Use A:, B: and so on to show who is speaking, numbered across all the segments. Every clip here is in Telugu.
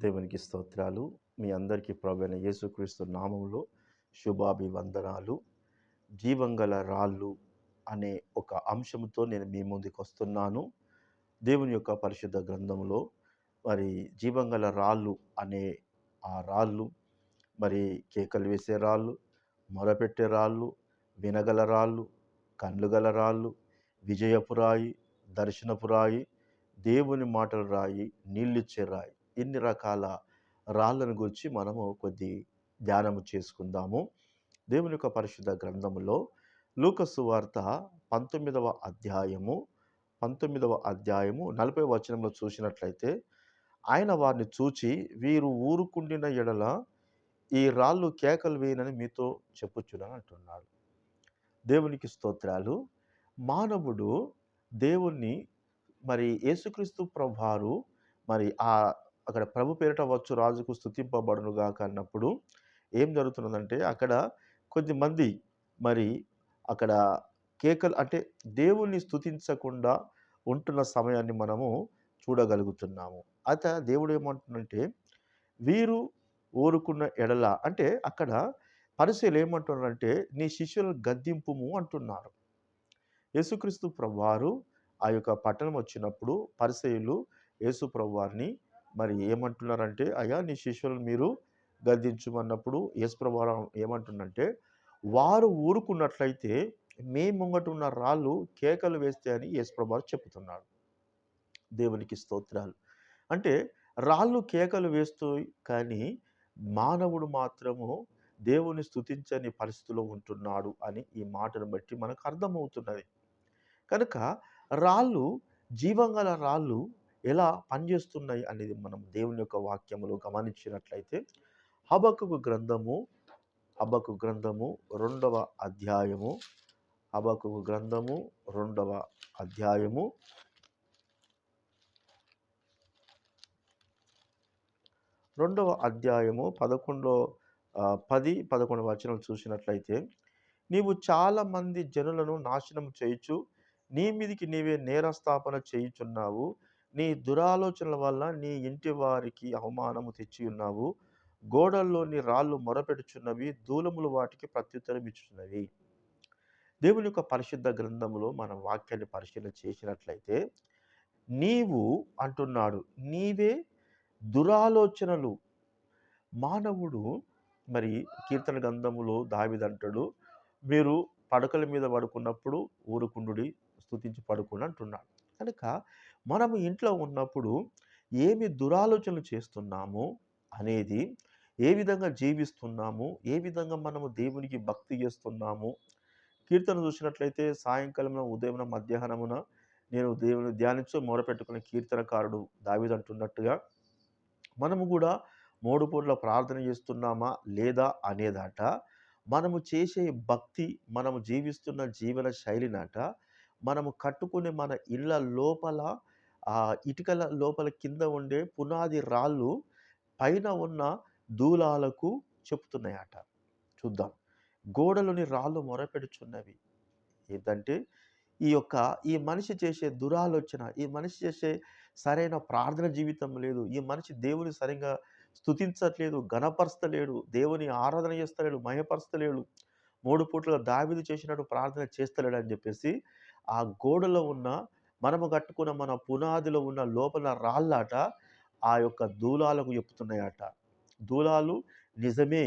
A: దేవునికి స్తోత్రాలు. మీ అందరికీ ప్రభువైన యేసుక్రీస్తు నామములో శుభాభివందనాలు. జీవంగల రాళ్ళు అనే ఒక అంశంతో నేను మీ ముందుకొస్తున్నాను. దేవుని యొక్క పరిశుద్ధ గ్రంథములో మరి జీవంగల రాళ్ళు అనే ఆ రాళ్ళు మరి కేకలు వేసే రాళ్ళు, మొరపెట్టే రాళ్ళు, వినగల రాళ్ళు, కండ్లు గల రాళ్ళు, విజయపు రాయి, దర్శనపు రాయి, దేవుని మాటలు రాయి, నీళ్ళిచ్చే రాయి. ఇన్ని రకాల రాళ్ళను గురించి మనము ధ్యానము చేసుకుందాము. దేవుని యొక్క పరిశుద్ధ గ్రంథములో లూకా సువార్త 19వ అధ్యాయము 40వ వచనంలో చూసినట్లయితే, ఆయన వారిని చూచి, వీరు ఊరుకుండిన ఎడల ఈ రాళ్ళు కేకలు వేయనని మీతో చెప్పుచున్నాను అంటున్నాడు. దేవునికి స్తోత్రాలు. మానవుడు దేవుణ్ణి మరి యేసుక్రీస్తు ప్రభువారు మరి అక్కడ ప్రభు పేరిట వచ్చు రాజుకు స్తుతింపబడును గాక అన్నప్పుడు ఏం జరుగుతున్నదంటే, అక్కడ కొద్దిమంది మరి అక్కడ కేకలు అంటే దేవుణ్ణి స్తుతించకుండా ఉంటున్న సమయాన్ని మనము చూడగలుగుతున్నాము. అయితే దేవుడు ఏమంటున్నంటే, వీరు ఊరుకున్న ఎడల అంటే అక్కడ పరిసయ్యులు ఏమంటున్నారంటే, నీ శిష్యులను గద్దింపుము అంటున్నారు. యేసుక్రీస్తు ప్రభువారు ఆ యొక్క పట్టణం వచ్చినప్పుడు పరిసయ్యులు యేసు ప్రభువారిని మరి ఏమంటున్నారంటే, అయ్యా నీ శిష్యులను మీరు గద్దించుమన్నప్పుడు యేసు ప్రభువారు ఏమంటుండంటే, వారు ఊరుకున్నట్లయితే మీ ముంగట ఉన్న రాళ్ళు కేకలు వేస్తాయి అని యేసు ప్రభువారు చెప్తున్నాడు. దేవునికి స్తోత్రాలు. అంటే రాళ్ళు కేకలు వేస్తాయి కానీ మానవుడు మాత్రము దేవుని స్తుతించని పరిస్థితిలో ఉంటున్నాడు అని ఈ మాటను బట్టి మనకు అర్థమవుతున్నది. కనుక రాళ్ళు, జీవంగల రాళ్ళు ఎలా పనిచేస్తున్నాయి అనేది మనం దేవుని యొక్క వాక్యములో గమనించినట్లయితే, హబక్కూకు గ్రంథము 2వ అధ్యాయము, హబక్కూకు గ్రంథము 2వ అధ్యాయము 10-11 వచనం చూసినట్లయితే, నీవు చాలా మంది జనులను నాశనం చేయుచు నీ మీదికి నీవే నేరస్థాపన చేయుచున్నావు. నీ దురాలోచనల వల్ల నీ ఇంటి వారికి అవమానము తెచ్చి ఉన్నావు. గోడల్లోని రాళ్ళు మొరపెట్టుచున్నవి, దూలములు వాటికి ప్రత్యుత్తరం ఇచ్చుచున్నవి. దేవుని యొక్క పరిశుద్ధ గ్రంథములో మనం వాక్యాన్ని పరిశీలన చేసినట్లయితే, నీవు అంటున్నాడు, నీవే దురాలోచనలు. మానవుడు మరి కీర్తన గ్రంథములో దావీదంటాడు, మీరు పడకల మీద పడుకున్నప్పుడు ఊరుకుండుడి, స్తుతించి పడుకోండి అంటున్నాడు. కనుక మనము ఇంట్లో ఉన్నప్పుడు ఏమి దురాలోచనలు చేస్తున్నాము అనేది, ఏ విధంగా జీవిస్తున్నాము, ఏ విధంగా మనము దేవునికి భక్తి చేస్తున్నాము. కీర్తన చూసినట్లయితే సాయంకాలమున, ఉదయమున, మధ్యాహ్నమున నేను దేవుని ధ్యానించు మొరపెట్టుకునే కీర్తనకారుడు దావీదు అంటున్నట్టుగా మనము కూడా 3 పూట్ల ప్రార్థన చేస్తున్నామా లేదా అనేదాట, మనము చేసే భక్తి, మనము జీవిస్తున్న జీవన శైలినాట, మనము కట్టుకునే మన ఇళ్ళ లోపల ఇటుకల లోపల కింద ఉండే పునాది రాళ్ళు పైన ఉన్న దూలాలకు చెప్తున్నాయట. చూద్దాం. గోడలోని రాళ్ళు మొరపెడుచున్నవి. ఏంటంటే ఈ మనిషి చేసే దురాలోచన, ఈ మనిషి చేసే సరైన ప్రార్థన జీవితం లేదు, ఈ మనిషి దేవుని సరిగ్గా స్తుతించట్లేదు, ఘనపరచలేడు, దేవుని ఆరాధన చేస్తలేడు, మహిమపరచలేడు, 3 పూట్ల దావీదు చేసినట్టు ప్రార్థన చేస్తలేడు అని చెప్పేసి ఆ గోడలో ఉన్న, మనము కట్టుకున్న మన పునాదిలో ఉన్న లోపల రాళ్ళాట ఆ యొక్క దూలాలకు చెప్తున్నాయట. దూలాలు నిజమే,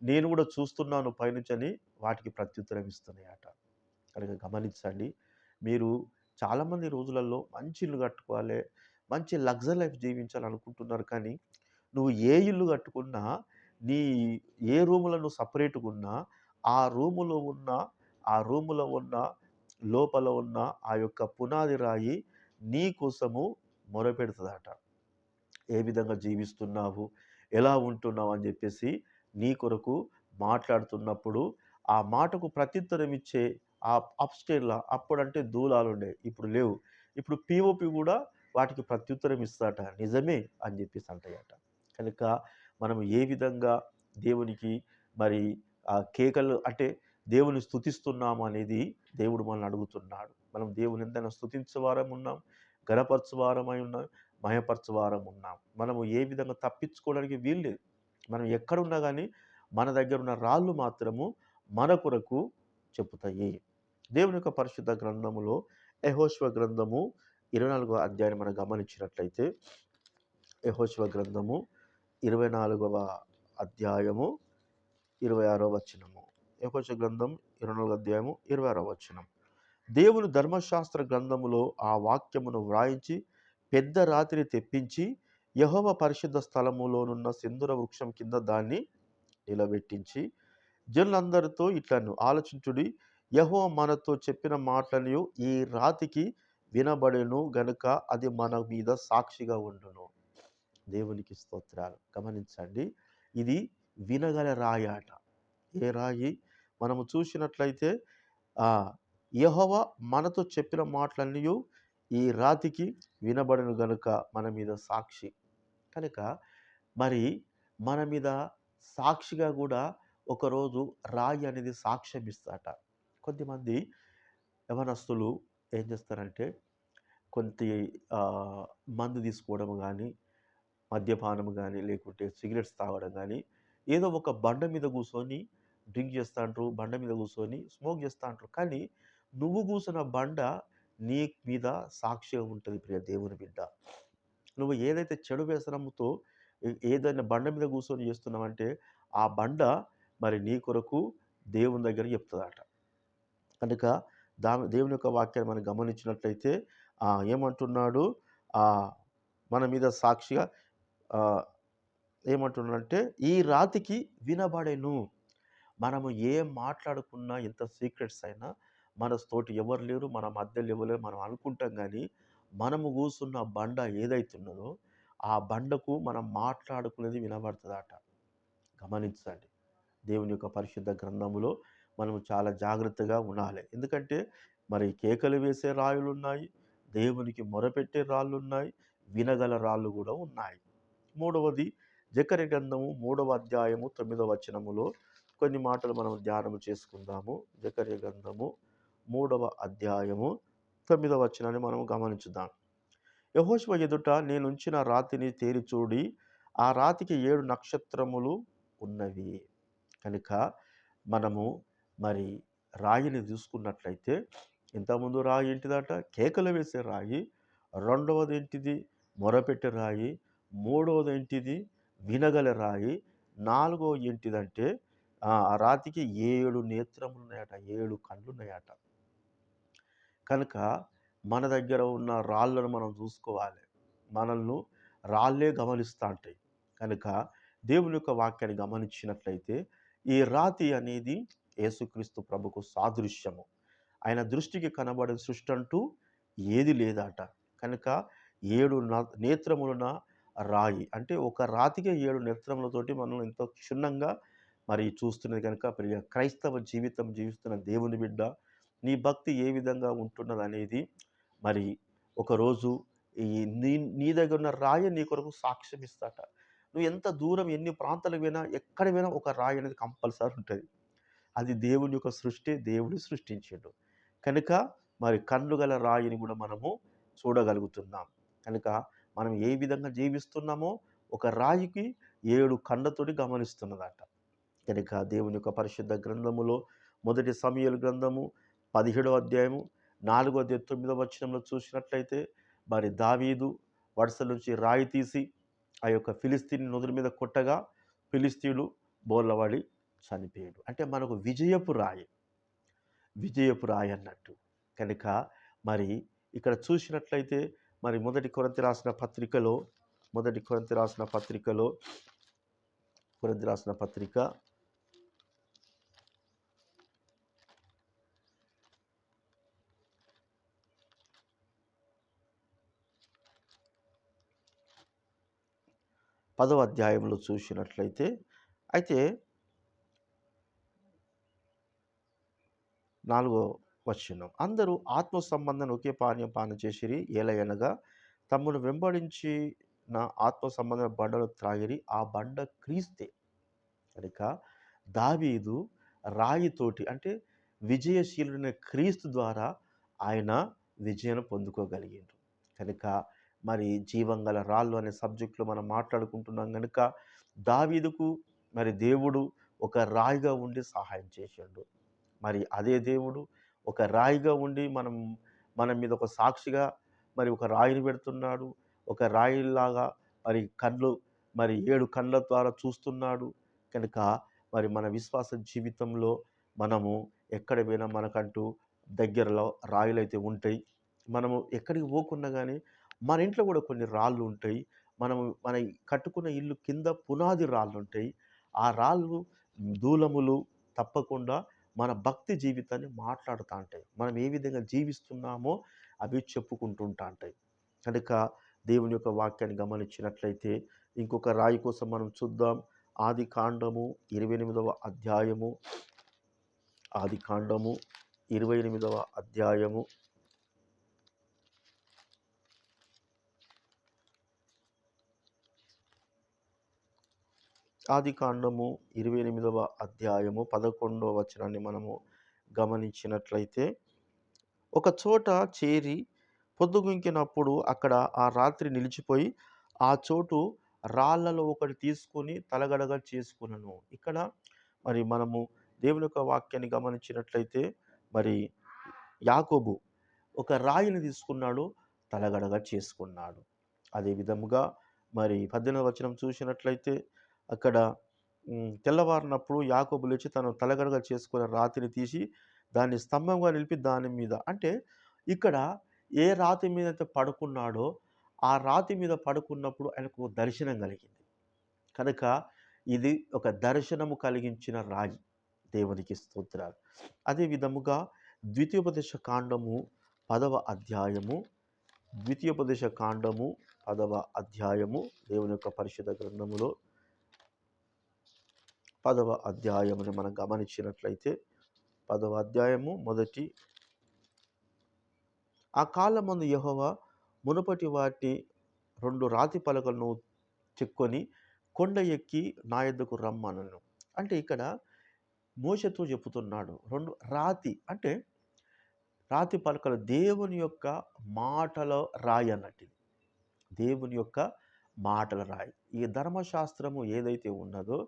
A: నేను కూడా చూస్తున్నాను పైనుంచని వాటికి ప్రత్యుత్తరం ఇస్తున్నాయట. కనుక గమనించండి. మీరు చాలామంది రోజులలో మంచి ఇల్లు కట్టుకోవాలి, మంచి లగ్జరీ లైఫ్ జీవించాలనుకుంటున్నారు. కానీ నువ్వు ఏ ఇల్లు కట్టుకున్నా, నీ ఏ రూములో నువ్వు సపరేట్‌గా ఉన్నా, ఆ రూములో ఉన్న లోపల ఉన్న ఆ యొక్క పునాది రాయి నీ కోసము మొరపెడుతుందట. ఏ విధంగా జీవిస్తున్నావు, ఎలా ఉంటున్నావు అని చెప్పేసి నీ కొరకు మాట్లాడుతున్నప్పుడు, ఆ మాటకు ప్రత్యుత్తరం ఇచ్చే ఆ అప్‌స్టైర్‌లా అప్పుడంటే దూలాలుండేవి, ఇప్పుడు లేవు. ఇప్పుడు పీఓపీ కూడా వాటికి ప్రత్యుత్తరం ఇస్తదట. నిజమే అని చెప్పేసి అంటాయట. కనుక మనం ఏ విధంగా దేవునికి మరి కేకలు అంటే దేవుని స్తుతిస్తున్నాము అనేది దేవుడు మనల్ని అడుగుతున్నాడు. మనం దేవుని ఎంతైనా స్తుతించేవారం ఉన్నాం, ఘనపరచువారమై ఉన్నాం, మయపరచువారం ఉన్నాం. మనము ఏ విధంగా తప్పించుకోవడానికి వీల్లేదు. మనం ఎక్కడున్నా గానీ మన దగ్గర ఉన్న రాళ్ళు మాత్రము మన కొరకు చెప్పుతాయి. దేవుని యొక్క పరిశుద్ధ గ్రంథములో యెహోషువ గ్రంథము 24వ అధ్యాయాన్ని మనం గమనించినట్లయితే, యెహోషువ గ్రంథము 24వ అధ్యాయము 26వ వచనము. యెహోషువ గ్రంథం 24వ అధ్యాయము 26వ వచనం. దేవుని ధర్మశాస్త్ర గ్రంథములో ఆ వాక్యమును వ్రాయించి పెద్ద రాతిని తెప్పించి యెహోవా పరిశుద్ధ స్థలములోనున్న సింధూర వృక్షం కింద దాన్ని నిలబెట్టించి జనులందరితో ఇట్లను ఆలోచించుడి, యెహోవా మనతో చెప్పిన మాటలు ఈ రాతికి వినబడెను గనుక అది మన మీద సాక్షిగా ఉండును. దేవునికి స్తోత్రాలు. గమనించండి, ఇది వినగల రాయి అట. ఏ రాయి? మనము చూసినట్లయితే యెహోవా మనతో చెప్పిన మాటలన్నీ ఈ రాతికి వినబడెను గనుక మన మీద సాక్షి. కనుక మరి మన మీద సాక్షిగా కూడా ఒకరోజు రాయి అనేది సాక్ష్యం ఇస్తాట. కొద్దిమంది యవనస్తులు ఏం చేస్తారంటే కొంత మందు తీసుకోవడం కానీ, మద్యపానం కానీ, లేకుంటే సిగరెట్స్ తాగడం కానీ, ఏదో ఒక బండ మీద కూర్చొని డ్రింక్ చేస్తా అంటారు, బండ మీద కూర్చొని స్మోక్ చేస్తా అంటారు. కానీ నువ్వు కూర్చున్న బండ నీ మీద సాక్షిగా ఉంటుంది ప్రియ దేవుని బిడ్డ. నువ్వు ఏదైతే చెడు వ్యసనంతో ఏదైనా బండ మీద కూర్చొని చేస్తున్నావంటే ఆ బండ మరి నీ కొరకు దేవుని దగ్గర చెప్తుందట. కనుక దేవుని యొక్క వాక్యాన్ని మనం గమనించినట్లయితే ఏమంటున్నాడు? మన మీద సాక్షిగా ఏమంటున్నాడంటే ఈ రాతికి వినబడెను. మనము ఏం మాట్లాడుకున్నా, ఎంత సీక్రెట్స్ అయినా, మన తోటి ఎవరు లేరు, మన మధ్యలో ఎవరు లేరు మనం అనుకుంటాం. కానీ మనము కూర్చున్న బండ ఏదైతున్నదో ఆ బండకు మనం మాట్లాడుకునేది వినబడుతుందట. గమనించండి, దేవుని యొక్క పరిశుద్ధ గ్రంథములో మనము చాలా జాగ్రత్తగా ఉండాలి. ఎందుకంటే మరి కేకలు వేసే రాళ్ళు ఉన్నాయి, దేవునికి మొరపెట్టే రాళ్ళు ఉన్నాయి, వినగల రాళ్ళు కూడా ఉన్నాయి. మూడవది జకర్యా గ్రంథము 3వ అధ్యాయము 9వ వచనములో కొన్ని మాటలు మనం ధ్యానం చేసుకుందాము. జకర్యా గ్రంథము 3వ అధ్యాయము 9వ వచనాన్ని మనం గమనించుదాం. యెహోషువ ఎదుట నేనుంచిన రాతిని తేరి చూడి, ఆ రాతికి 7 నక్షత్రములు ఉన్నవి. కనుక మనము మరి రాయిని చూసుకున్నట్లయితే, ఇంతకుముందు రాయి ఏంటిదట? కేకలు వేసే రాయి. రెండవది ఏంటిది? మొరపెట్టే రాయి. మూడవది ఏంటిది? వినగల రాయి. నాలుగవది ఏంటిదంటే ఆ రాతికి 7 నేత్రములు ఉన్నాయట, 7 కళ్ళు ఉన్నాయట. కనుక మన దగ్గర ఉన్న రాళ్ళను మనం చూసుకోవాలి. మనల్ని రాళ్ళే గమనిస్తూ ఉంటాయి. కనుక దేవుని యొక్క వాక్యాన్ని గమనించినట్లయితే ఈ రాతి అనేది యేసుక్రీస్తు ప్రభుకు సాదృశ్యము. ఆయన దృష్టికి కనబడే సృష్టి అంటూ ఏది లేదట. కనుక 7 నేత్రములున్న రాయి అంటే ఒక రాతికే 7 నేత్రములతోటి మనం ఎంతో క్షుణ్ణంగా మరి చూస్తున్నది. కనుక ప్రియ క్రైస్తవ జీవితం జీవిస్తున్న దేవుని బిడ్డ, నీ భక్తి ఏ విధంగా ఉంటున్నది అనేది మరి ఒకరోజు నీ దగ్గర ఉన్న రాయి నీ కొరకు సాక్ష్యం ఇస్తాట. నువ్వు ఎంత దూరం, ఎన్ని ప్రాంతాలకు పోయినా, ఎక్కడ పోయినా ఒక రాయి అనేది కంపల్సరీ ఉంటుంది. అది దేవుని యొక్క సృష్టి, దేవుడు సృష్టించాడు. కనుక మరి కన్ను గల రాయిని కూడా మనము చూడగలుగుతున్నాం. కనుక మనం ఏ విధంగా జీవిస్తున్నామో ఒక రాయికి 7 కళ్ళతోటి గమనిస్తున్నదట. కనుక దేవుని యొక్క పరిశుద్ధ గ్రంథములో మొదటి సమూయేలు గ్రంథము 17వ అధ్యాయము 4వ అధ్యాయం 9వ వచనంలో చూసినట్లయితే మరి దావీదు వరుస నుంచి రాయి తీసి ఆ యొక్క ఫిలిస్తీని నొదుల మీద కొట్టగా ఫిలిస్తీయుడు బోర్లవాడి చనిపోయాడు. అంటే మనకు విజయపు రాయి అన్నట్టు. కనుక మరి ఇక్కడ చూసినట్లయితే మరి మొదటి కొరింథీ రాసిన పత్రిక 10వ అధ్యాయంలో చూసినట్లయితే అయితే 4వ వచనం, అందరూ ఆత్మ సంబంధాన్ని ఒకే పానం చేసిరి, ఏలయనగా తమను వెంబడించిన ఆత్మ సంబంధమైన బండను త్రాగిరి, ఆ బండ క్రీస్తే. కనుక దావీదు రాయితోటి అంటే విజయశీలుడైన క్రీస్తు ద్వారా ఆయన విజయం పొందుకోగలిగిండు. కనుక మరి జీవం గల రాళ్ళు అనే సబ్జెక్ట్లో మనం మాట్లాడుకుంటున్నాం కనుక దావీదుకు మరి దేవుడు ఒక రాయిగా ఉండి సహాయం చేశాడు. మరి అదే దేవుడు ఒక రాయిగా ఉండి మన మీద ఒక సాక్షిగా మరి ఒక రాయిని పెడుతున్నాడు. ఒక రాయిలాగా మరి కళ్ళు మరి 7 కళ్ళ ద్వారా చూస్తున్నాడు. కనుక మరి మన విశ్వాస జీవితంలో మనము ఎక్కడ పోయినా మనకంటూ దగ్గరలో రాయిలైతే ఉంటాయి. మనము ఎక్కడికి పోకున్నా గానీ మన ఇంట్లో కూడా కొన్ని రాళ్ళు ఉంటాయి. మన కట్టుకున్న ఇల్లు కింద పునాది రాళ్ళుంటాయి. ఆ రాళ్ళు దూలములు తప్పకుండా మన భక్తి జీవితాన్ని మాట్లాడుతా ఉంటాయి. మనం ఏ విధంగా జీవిస్తున్నామో అవి చెప్పుకుంటుంటా ఉంటాయి. కనుక దేవుని యొక్క వాక్యాన్ని గమనించినట్లయితే ఇంకొక రాయి కోసం మనం చూద్దాం. ఆదికాండము 28వ అధ్యాయము. ఆదికాండము 28వ అధ్యాయము. ఆదికాండము 28వ అధ్యాయము 11వ వచనాన్ని మనము గమనించినట్లయితే, ఒక చోట చేరి పొద్దుగుంకినప్పుడు అక్కడ ఆ రాత్రి నిలిచిపోయి ఆ చోటు రాళ్లలో ఒకటి తీసుకొని తలగడగా చేసుకునను. ఇక్కడ మరి మనము దేవుని యొక్క వాక్యాన్ని గమనించినట్లయితే మరి యాకోబు ఒక రాయిని తీసుకున్నాడు, తలగడగా చేసుకున్నాడు. అదే విధముగా మరి 18వ వచనం చూసినట్లయితే అక్కడ తెల్లవారినప్పుడు యాకోబు లేచి తను తలగడగా చేసుకున్న రాతిని తీసి దాన్ని స్తంభంగా నిలిపి దాని మీద, అంటే ఇక్కడ ఏ రాతి మీద అయితే పడుకున్నాడో ఆ రాతి మీద పడుకున్నప్పుడు ఆయనకు దర్శనం కలిగింది. కనుక ఇది ఒక దర్శనము కలిగించిన రాయి. దేవునికి స్తోత్రాలు. అదే విధముగా ద్వితీయోపదేశ కాండము 10వ అధ్యాయము. ద్వితీయోపదేశ కాండము 10వ అధ్యాయము దేవుని యొక్క పరిశుద్ధ గ్రంథములో 10వ అధ్యాయముని మనం గమనించినట్లయితే 10వ అధ్యాయము మొదటి, ఆ కాలమందు యెహోవా మునుపటి వాటి 2 రాతి పలకలను చెక్కొని కొండ ఎక్కి నా యొద్దకు రమ్మనెను. అంటే ఇక్కడ మోషేతో చెప్పుతున్నాడు. 2 రాతి అంటే రాతి పలకలు దేవుని యొక్క మాటల రాయి అన్నట్టు. దేవుని యొక్క మాటల రాయి. ఈ ధర్మశాస్త్రము ఏదైతే ఉన్నదో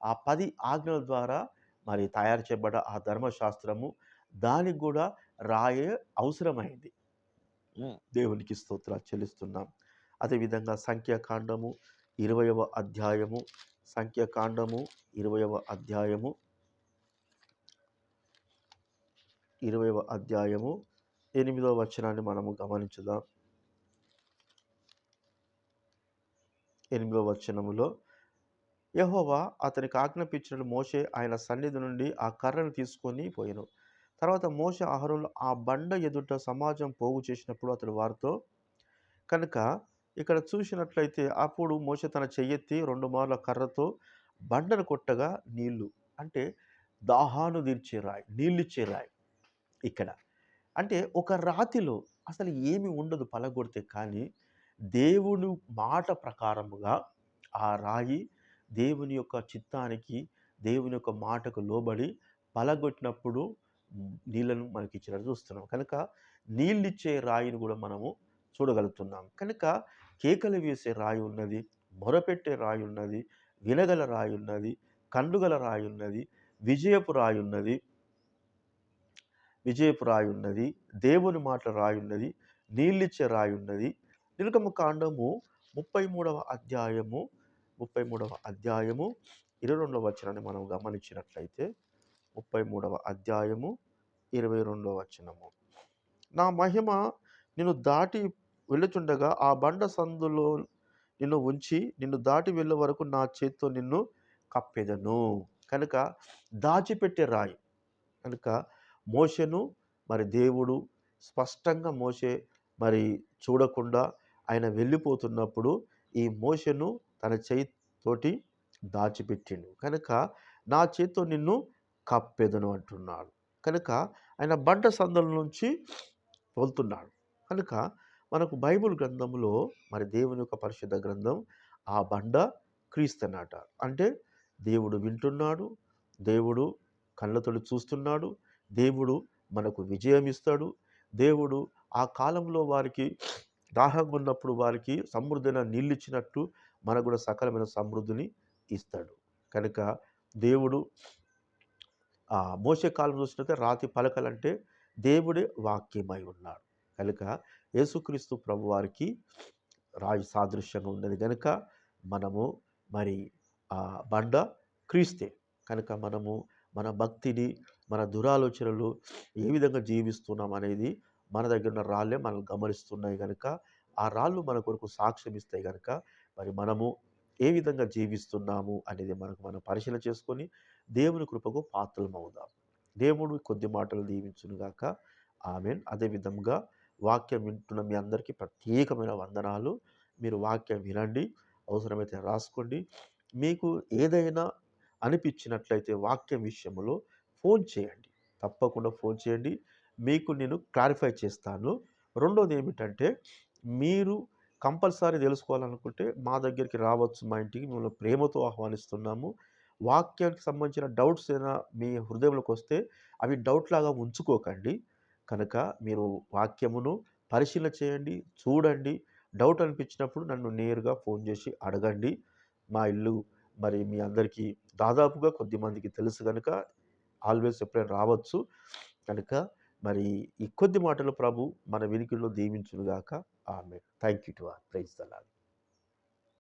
A: ఆ 10 ఆజ్ఞల ద్వారా మరి తయారు చేయబడ్డ ఆ ధర్మశాస్త్రము దానికి కూడా రాయే అవసరమైంది. దేవునికి స్తోత్రాలు చెల్లిస్తున్నాం. అదేవిధంగా సంఖ్యాకాండము 20వ అధ్యాయము. సంఖ్యాకాండము 20వ అధ్యాయము. 20వ అధ్యాయము 8వ వచనాన్ని మనము గమనించుదాం. 8వ వచనములో యెహోవా అతనికి ఆజ్ఞాపించిన మోషే ఆయన సన్నిధి నుండి ఆ కర్రను తీసుకొని పోయెను. తర్వాత మోషే అహరోనులు ఆ బండ ఎదుట సమాజం పోగు చేసినప్పుడు అతడు వారితో, కనుక ఇక్కడ చూసినట్లయితే అప్పుడు మోషే తన చెయ్యెత్తి 2 మార్ల కర్రతో బండను కొట్టగా నీళ్లు, అంటే దాహాను తీర్చే రాయి, నీళ్ళిచ్చే రాయి. ఇక్కడ అంటే ఒక రాతిలో అసలు ఏమి ఉండదు పలగొడితే, కానీ దేవుని మాట ప్రకారముగా ఆ రాయి దేవుని యొక్క చిత్తానికి, దేవుని యొక్క మాటకు లోబడి పలగొట్టినప్పుడు నీళ్లను మనకి ఇచ్చినట్టు చూస్తున్నాం. కనుక నీళ్ళిచ్చే రాయిని కూడా మనము చూడగలుగుతున్నాం. కనుక కేకలు వేసే రాయి ఉన్నది, మొరపెట్టే రాయి ఉన్నది, వినగల రాయి ఉన్నది, కండుగల రాయి ఉన్నది, విజయపు రాయి ఉన్నది, విజయపు రాయి ఉన్నది, దేవుని మాటల రాయి ఉన్నది, నీళ్ళిచ్చే రాయి ఉన్నది. నిర్గమకాండము 33వ అధ్యాయము. 33వ అధ్యాయము 22వ వచనాన్ని మనం గమనించినట్లయితే 33వ అధ్యాయము 22వ వచనము. నా మహిమ నిన్ను దాటి వెళ్ళుచుండగా ఆ బండ సందులో నిన్ను ఉంచి నిన్ను దాటి వెళ్ళే వరకు నా చేత్తో నిన్ను కప్పెదను. కనుక దాచిపెట్టే రాయి. కనుక మోషేను మరి దేవుడు స్పష్టంగా మోషే మరి చూడకుండా ఆయన వెళ్ళిపోతున్నప్పుడు ఈ మోషేను తన చేతితోటి దాచిపెట్టిండు. కనుక నా చేత్తో నిన్ను కప్పెదను అంటున్నాడు. కనుక ఆయన బండ సందుల నుంచి వెళ్తున్నాడు. కనుక మనకు బైబిల్ గ్రంథంలో మరి దేవుని యొక్క పరిశుద్ధ గ్రంథం ఆ బండ క్రీస్తునట. అంటే దేవుడు వింటున్నాడు, దేవుడు కళ్ళతోటి చూస్తున్నాడు, దేవుడు మనకు విజయం ఇస్తాడు, దేవుడు ఆ కాలంలో వారికి దాహంగా ఉన్నప్పుడు వారికి సమృద్ధైన నీళ్ళిచ్చినట్టు మనకు కూడా సకలమైన సమృద్ధిని ఇస్తాడు. కనుక దేవుడు మోషే కాలం చూసినట్లయితే రాతి పలకలంటే దేవుడే వాక్యమై ఉన్నాడు. కనుక యేసుక్రీస్తు ప్రభువారికి రాయి సాదృశ్యంగా ఉన్నది గనుక మనము మరి బండ క్రీస్తే. కనుక మనము మన భక్తిని, మన దురాలోచనలు ఏ విధంగా జీవిస్తున్నాం అనేది మన దగ్గర ఉన్న రాళ్ళే మనల్ని గమనిస్తున్నాయి గనుక, ఆ రాళ్ళు మన కొరకు సాక్ష్యం ఇస్తాయి గనుక, మరి మనము ఏ విధంగా జీవిస్తున్నాము అనేది మనం పరిశీలన చేసుకొని దేవుని కృపకు పాత్రలమవుదాం. దేవుడు కొద్ది మాటలు దీవించునుగాక. ఆమేన్. అదే విధంగా వాక్యం వింటున్న మీ అందరికీ ప్రత్యేకమైన వందనాలు. మీరు వాక్యం వినండి, అవసరమైతే రాసుకోండి. మీకు ఏదైనా అనిపించినట్లయితే వాక్యం విషయంలో ఫోన్ చేయండి. తప్పకుండా ఫోన్ చేయండి. మీకు నేను క్లారిఫై చేస్తాను. రెండోది ఏమిటంటే, మీరు కంపల్సరీ తెలుసుకోవాలనుకుంటే మా దగ్గరికి రావచ్చు. మా ఇంటికి మిమ్మల్ని ప్రేమతో ఆహ్వానిస్తున్నాము. వాక్యానికి సంబంధించిన డౌట్స్ ఏదైనా మీ హృదయంలోకి వస్తే అవి డౌట్ లాగా ఉంచుకోకండి. కనుక మీరు వాక్యమును పరిశీలన చేయండి, చూడండి. డౌట్ అనిపించినప్పుడు నన్ను నేరుగా ఫోన్ చేసి అడగండి. మా ఇల్లు మరి మీ అందరికీ దాదాపుగా కొద్దిమందికి తెలుసు కనుక ఆల్వేస్ ఎప్పుడైనా రావచ్చు. కనుక మరి ఈ కొద్ది మాటలు ప్రభు మన వినికిడిలో దీవించునుగాక. Amen. Thank you to all. Praise the lord.